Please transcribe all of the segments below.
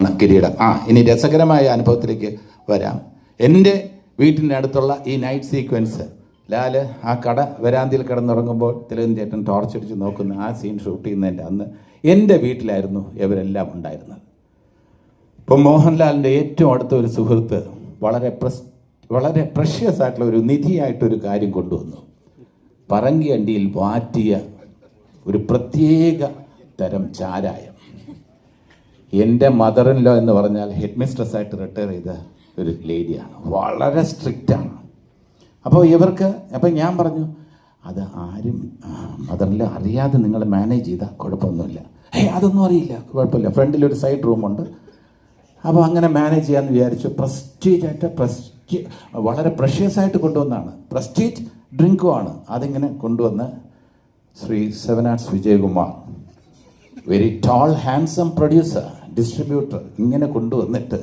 ആണ് കിരീടം. ഇനി രസകരമായ അനുഭവത്തിലേക്ക് വരാം. എൻ്റെ വീട്ടിൻ്റെ അടുത്തുള്ള ഈ നൈറ്റ് സീക്വൻസ്, ലാല് ആ കട വരാന്തിയിൽ കിടന്നുറങ്ങുമ്പോൾ തിലകൻ ചേട്ടൻ ടോർച്ചടിച്ച് നോക്കുന്ന ആ സീൻ ഷൂട്ട് ചെയ്യുന്നതിൻ്റെ അന്ന് എൻ്റെ വീട്ടിലായിരുന്നു ഇവരെല്ലാം ഉണ്ടായിരുന്നത്. ഇപ്പം മോഹൻലാലിൻ്റെ ഏറ്റവും അടുത്ത ഒരു സുഹൃത്ത് വളരെ പ്രഷ്യസ് ആയിട്ടുള്ള ഒരു നിധിയായിട്ടൊരു കാര്യം കൊണ്ടുവന്നു. പറങ്കി അണ്ടിയിൽ വാറ്റിയ ഒരു പ്രത്യേക തരം ചാരായം. എൻ്റെ മദർ ഇൻ ലോ എന്ന് പറഞ്ഞാൽ ഹെഡ് മിസ്ട്രസ് ആയിട്ട് റിട്ടയർ ചെയ്ത ഒരു ലേഡിയാണ്, വളരെ സ്ട്രിക്റ്റാണ്. അപ്പോൾ ഞാൻ പറഞ്ഞു, അത് ആരും മദർ ഇൻ ലോ അറിയാതെ നിങ്ങൾ മാനേജ് ചെയ്താൽ കുഴപ്പമൊന്നുമില്ല. അതൊന്നും അറിയില്ല, കുഴപ്പമില്ല, ഫ്രണ്ടിലൊരു സൈഡ് റൂമുണ്ട്. അപ്പോൾ അങ്ങനെ മാനേജ് ചെയ്യാമെന്ന് വിചാരിച്ചു. വളരെ പ്രഷ്യസ് ആയിട്ട് കൊണ്ടുവന്നാണ്, പ്രസ്റ്റീജ് ഡ്രിങ്കുമാണ്. അതിങ്ങനെ കൊണ്ടുവന്ന് Shri seven arts Vijayakumar, very tall handsome producer, distributor, ഇങ്ങനെ കൊണ്ടുവന്നിട്ട്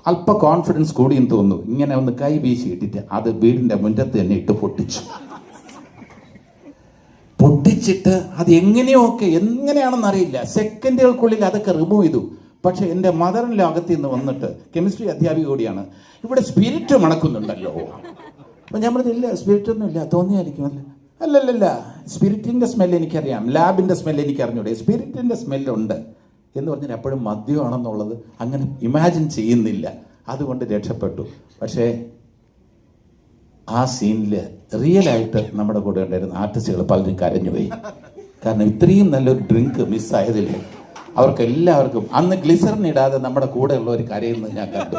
അല്പ കോൺഫിഡൻസ് കൂടിയെന്ന് തോന്നുന്നു, ഇങ്ങനെ ഒന്ന് കൈ വീശി ഇട്ടിട്ട് അത് വീടിൻ്റെ മുറ്റത്ത് തന്നെ ഇട്ട് പൊട്ടിച്ചിട്ട് അത് എങ്ങനെയാണെന്ന് അറിയില്ല, സെക്കൻഡുകൾക്കുള്ളിൽ അതൊക്കെ റിമൂവ് ചെയ്തു. പക്ഷെ എൻ്റെ മദറിൻ്റെ അകത്ത് നിന്ന് വന്നിട്ട്, കെമിസ്ട്രി അധ്യാപിക കൂടിയാണ്, ഇവിടെ സ്പിരിറ്റ് മണക്കുന്നുണ്ടല്ലോ. അപ്പം ഞാൻ പറഞ്ഞില്ല, സ്പിരിറ്റൊന്നും ഇല്ല, തോന്നിയായിരിക്കും. അല്ലല്ല, സ്പിരിറ്റിൻ്റെ സ്മെല്ല് എനിക്കറിയാം, ലാബിൻ്റെ സ്മെല്ല് എനിക്ക് അറിഞ്ഞൂടെ, സ്പിരിറ്റിൻ്റെ സ്മെല്ലുണ്ട് എന്ന് പറഞ്ഞാൽ എപ്പോഴും മദ്യമാണെന്നുള്ളത് അങ്ങനെ ഇമാജിൻ ചെയ്യുന്നില്ല. അതുകൊണ്ട് രക്ഷപ്പെട്ടു. പക്ഷേ ആ സീനിൽ റിയലായിട്ട് നമ്മുടെ കൂടെ ഉണ്ടായിരുന്ന ആർട്ടിസ്റ്റുകൾ പലരും കരഞ്ഞുപോയി. കാരണം ഇത്രയും നല്ലൊരു ഡ്രിങ്ക് മിസ്സായതിൽ അവർക്ക് എല്ലാവർക്കും അന്ന് ഗ്ലിസറിൻ ഇടാതെ നമ്മുടെ കൂടെ ഉള്ളവർ കരയുന്നത് ഞാൻ കണ്ടു.